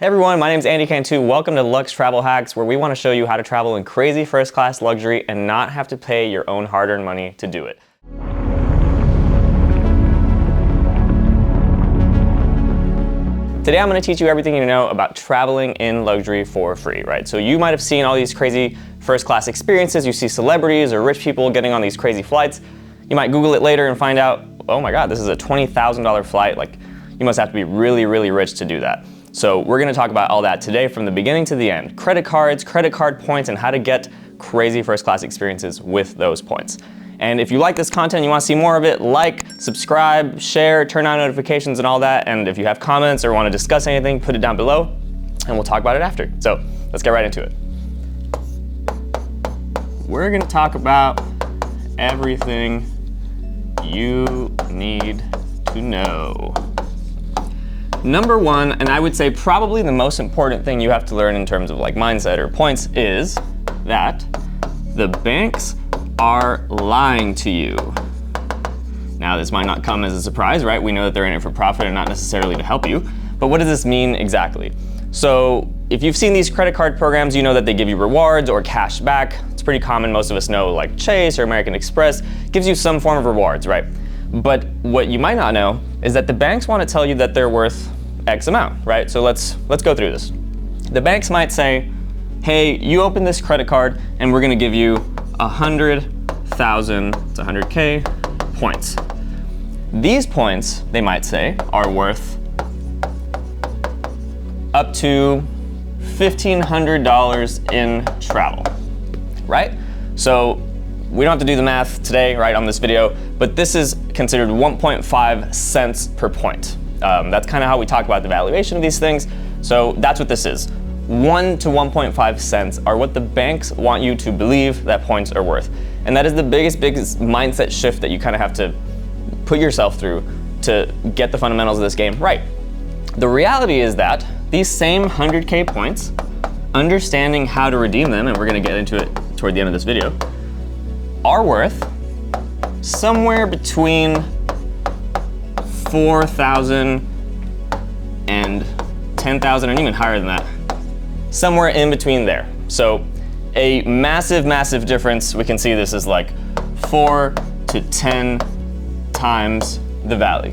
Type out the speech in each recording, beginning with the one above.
Hey everyone, my name is Andy Cantu. Welcome to Lux Travel Hacks, where we want to show you how to travel in crazy first-class luxury and not have to pay your own hard-earned money to do it. Today I'm going to teach you everything you need to know about traveling in luxury for free, right? So you might have seen all these crazy first-class experiences. You see celebrities or rich people getting on these crazy flights. You might Google it later and find out, oh my God, this is a $20,000 flight. Like, you must have to be really, really rich to do that. So we're going to talk about all that today from the beginning to the end. Credit cards, credit card points, and how to get crazy first-class experiences with those points. And if you like this content and you want to see more of it, like, subscribe, share, turn on notifications and all that. And if you have comments or want to discuss anything, put it down below and we'll talk about it after. So let's get right into it. We're going to talk about everything you need to know. Number one, and I would say probably the most important thing you have to learn in terms of like mindset or points, is that the banks are lying to you. Now, this might not come as a surprise, right? We know that they're in it for profit and not necessarily to help you. But what does this mean exactly? So if you've seen these credit card programs, you know that they give you rewards or cash back. It's pretty common. Most of us know like Chase or American Express gives you some form of rewards, right? But what you might not know is that the banks want to tell you that they're worth X amount, right? So let's go through this. The banks might say, hey, you open this credit card and we're going to give you 100,000, it's 100K points. These points, they might say, are worth up to $1,500 in travel, right? So we don't have to do the math today, right, on this video, but this is considered 1.5 cents per point. That's kind of how we talk about the valuation of these things. So that's what this is. 1 to 1.5 cents are what the banks want you to believe that points are worth. And that is the biggest mindset shift that you kind of have to put yourself through to get the fundamentals of this game right. The reality is that these same 100K points, understanding how to redeem them, and we're going to get into it toward the end of this video, are worth somewhere between 4,000 and 10,000, and even higher than that. Somewhere in between there. So a massive, massive difference. We can see this is like 4 to 10 times the value.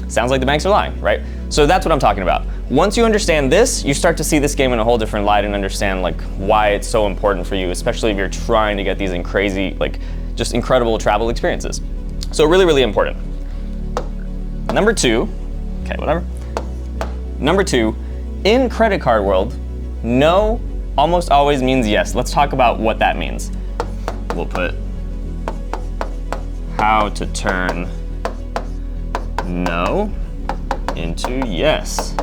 Sounds like the banks are lying, right? So that's what I'm talking about. Once you understand this, you start to see this game in a whole different light and understand like why it's so important for you, especially if you're trying to get these in crazy, like just incredible travel experiences. So really, really important. Number two, Number two, in credit card world, no almost always means yes. Let's talk about what that means. We'll put how to turn no into yes.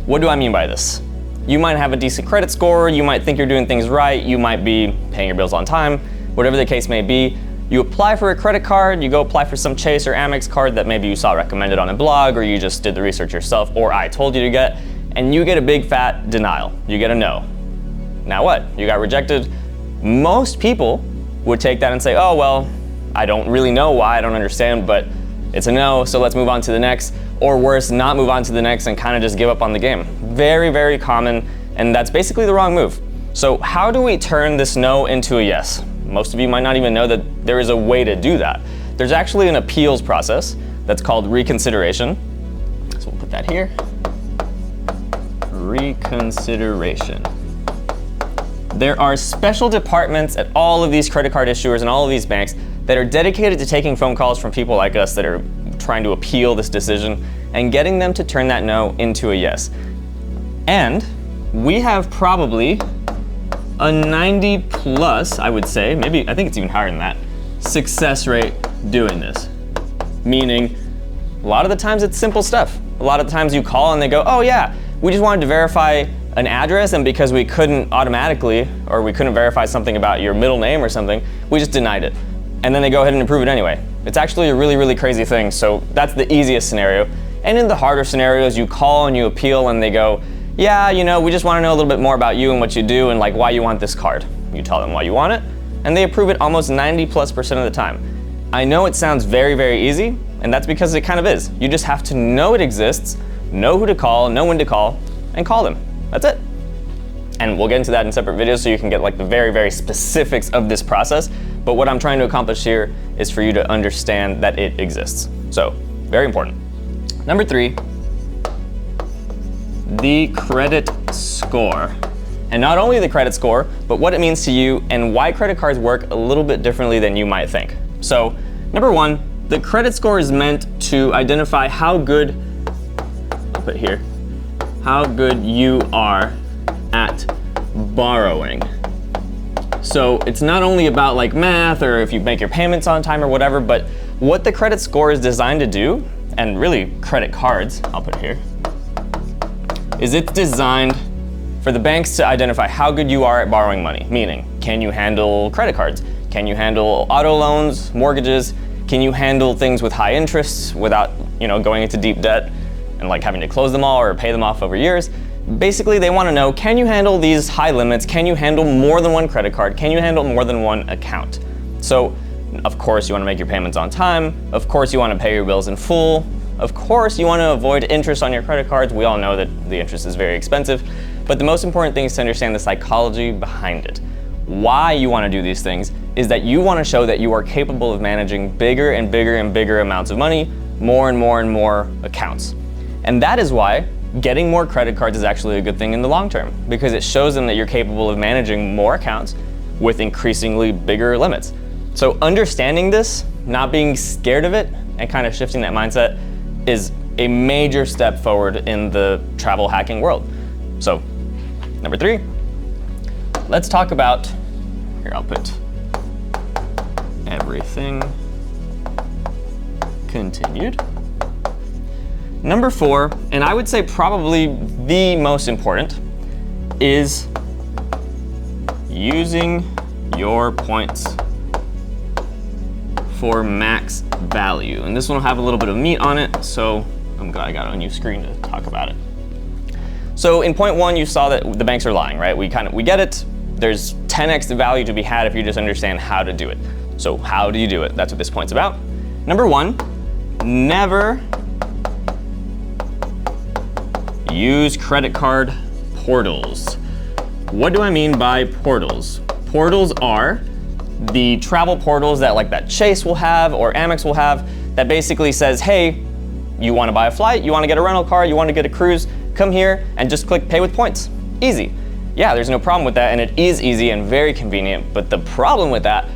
What do I mean by this? You might have a decent credit score, you might think you're doing things right, you might be paying your bills on time, whatever the case may be. You apply for a credit card, you go apply for some Chase or Amex card that maybe you saw recommended on a blog or you just did the research yourself or I told you to get, and you get a big fat denial. You get a no. Now what? You got rejected. Most people would take that and say, oh, well, I don't really know why, I don't understand, but it's a no, so let's move on to the next. Or worse, not move on to the next and kind of just give up on the game. Very, very common, and that's basically the wrong move. So how do we turn this no into a yes? Most of you might not even know that there is a way to do that. There's actually an appeals process that's called reconsideration. So we'll put that here. Reconsideration. There are special departments at all of these credit card issuers and all of these banks that are dedicated to taking phone calls from people like us that are trying to appeal this decision and getting them to turn that no into a yes. And we have probably a 90 plus, I would say, maybe, I think it's even higher than that, success rate doing this. Meaning, a lot of the times it's simple stuff. A lot of the times you call and they go, oh yeah, we just wanted to verify an address, and because we couldn't automatically, or we couldn't verify something about your middle name or something, we just denied it. And then they go ahead and approve it anyway. It's actually a really, really crazy thing, so that's the easiest scenario. And in the harder scenarios, you call and you appeal and they go, yeah, you know, we just want to know a little bit more about you and what you do and like why you want this card. You tell them why you want it, and they approve it almost 90+% of the time. I know it sounds very, very easy, and that's because it kind of is. You just have to know it exists, know who to call, know when to call, and call them. That's it. And we'll get into that in separate videos so you can get like the very, very specifics of this process. But what I'm trying to accomplish here is for you to understand that it exists. So, very important. Number 3, the credit score. And not only the credit score, but what it means to you and why credit cards work a little bit differently than you might think. So, number 1, the credit score is meant to identify how good, I'll put here, how good you are at borrowing. So it's not only about like math or if you make your payments on time or whatever, but what the credit score is designed to do, and really credit cards, I'll put here, is it's designed for the banks to identify how good you are at borrowing money. Meaning, can you handle credit cards? Can you handle auto loans, mortgages? Can you handle things with high interests without, going into deep debt and like having to close them all or pay them off over years? Basically, they want to know, can you handle these high limits? Can you handle more than one credit card? Can you handle more than one account? So, of course, you want to make your payments on time. Of course, you want to pay your bills in full. Of course, you want to avoid interest on your credit cards. We all know that the interest is very expensive. But the most important thing is to understand the psychology behind it. Why you want to do these things is that you want to show that you are capable of managing bigger and bigger and bigger amounts of money, more and more and more accounts. And that is why getting more credit cards is actually a good thing in the long term, because it shows them that you're capable of managing more accounts with increasingly bigger limits. So understanding this, not being scared of it, and kind of shifting that mindset is a major step forward in the travel hacking world. So, number 3, let's talk about, here I'll put everything continued. Number 4, and I would say probably the most important, is using your points for max value. And this one will have a little bit of meat on it, so I'm glad I got it on your screen to talk about it. So in point 1, you saw that the banks are lying, right? We get it. There's 10x the value to be had if you just understand how to do it. So how do you do it? That's what this point's about. Number 1, never use credit card portals. What do I mean by portals? Portals are the travel portals that Chase will have or Amex will have that basically says, hey, you want to buy a flight, you want to get a rental car, you want to get a cruise, come here and just click pay with points. Easy. Yeah, there's no problem with that, and it is easy and very convenient, but the problem with that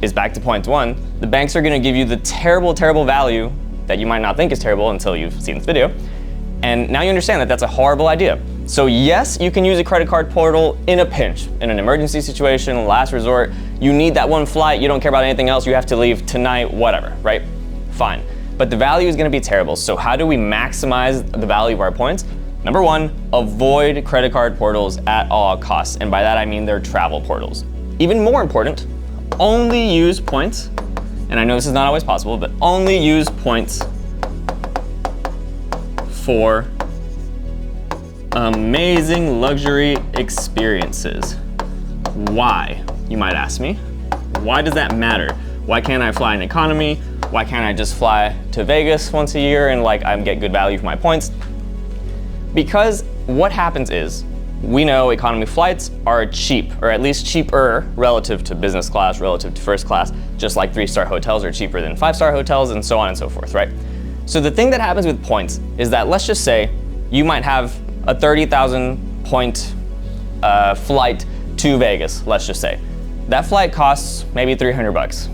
is back to point 1, the banks are going to give you the terrible, terrible value that you might not think is terrible until you've seen this video. And now you understand that that's a horrible idea. So yes, you can use a credit card portal in a pinch, in an emergency situation, last resort. You need that one flight, you don't care about anything else, you have to leave tonight, whatever, right? Fine. But the value is going to be terrible. So how do we maximize the value of our points? Number 1, avoid credit card portals at all costs. And by that I mean they're travel portals. Even more important, only use points, and I know this is not always possible, but only use points for amazing luxury experiences. Why, you might ask me? Why does that matter? Why can't I fly in economy? Why can't I just fly to Vegas once a year and I get good value for my points? Because what happens is, we know economy flights are cheap, or at least cheaper relative to business class, relative to first class, just like 3-star hotels are cheaper than 5-star hotels and so on and so forth, right? So the thing that happens with points is that, let's just say you might have a 30,000 point flight to Vegas, let's just say. That flight costs maybe $300.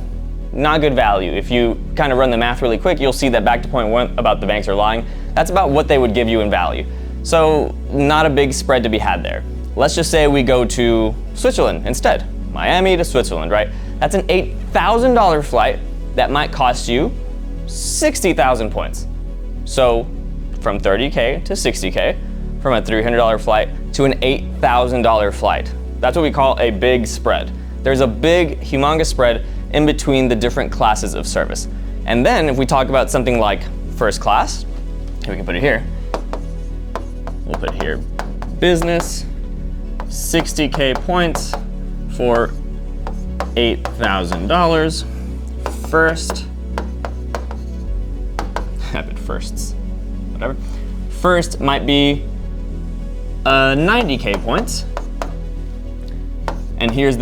Not good value. If you kind of run the math really quick, you'll see that back to point 1 about the banks are lying. That's about what they would give you in value. So not a big spread to be had there. Let's just say we go to Switzerland instead. Miami to Switzerland, right? That's an $8,000 flight that might cost you 60,000 points. So from 30K to 60K, from a $300 flight to an $8,000 flight. That's what we call a big spread. There's a big, humongous spread in between the different classes of service. And then if we talk about something like first class, we can put it here. We'll put here business, 60K points for $8,000. First, I put firsts, whatever. First might be 90K points. And here's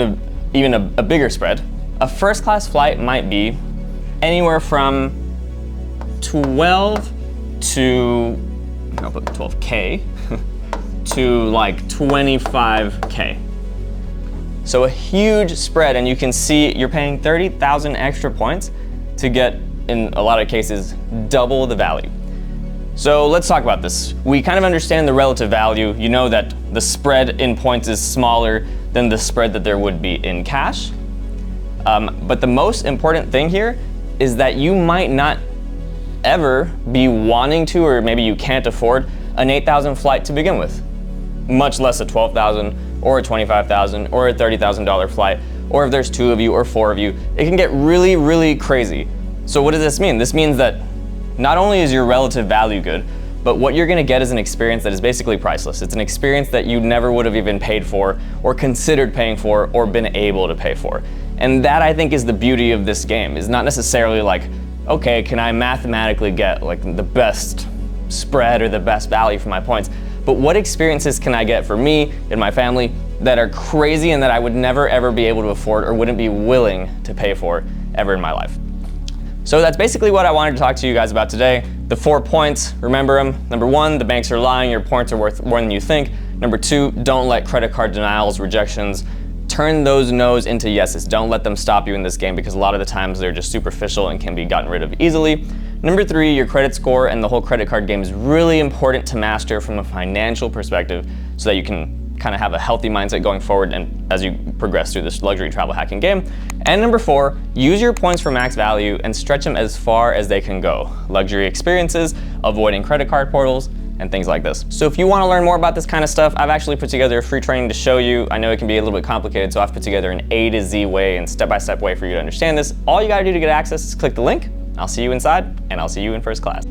even a bigger spread. A first class flight might be anywhere from 12 to, I'll put 12K, to like 25K. So a huge spread, and you can see you're paying 30,000 extra points to get, in a lot of cases, double the value. So let's talk about this. We kind of understand the relative value. You know that the spread in points is smaller than the spread that there would be in cash. But the most important thing here is that you might not ever be wanting to, or maybe you can't afford, an 8,000 flight to begin with, much less a 12,000 or a 25,000 or a $30,000 flight, or if there's 2 of you or 4 of you, it can get really, really crazy. So what does this mean? This means that not only is your relative value good, but what you're gonna get is an experience that is basically priceless. It's an experience that you never would have even paid for, or considered paying for, or been able to pay for. And that, I think, is the beauty of this game, is not necessarily like, okay, can I mathematically get like the best spread or the best value for my points, but what experiences can I get for me and my family that are crazy and that I would never ever be able to afford or wouldn't be willing to pay for ever in my life. So that's basically what I wanted to talk to you guys about today. The 4 points, remember them. Number 1, the banks are lying, your points are worth more than you think. Number 2, don't let credit card denials, rejections, turn those no's into yeses. Don't let them stop you in this game, because a lot of the times they're just superficial and can be gotten rid of easily. Number 3, your credit score and the whole credit card game is really important to master from a financial perspective, so that you can kind of have a healthy mindset going forward and as you progress through this luxury travel hacking game. And number 4, use your points for max value and stretch them as far as they can go. Luxury experiences, avoiding credit card portals, and things like this. So if you want to learn more about this kind of stuff, I've actually put together a free training to show you. I know it can be a little bit complicated, so I've put together an A to Z way and step-by-step way for you to understand this. All you gotta do to get access is click the link. I'll see you inside, and I'll see you in first class.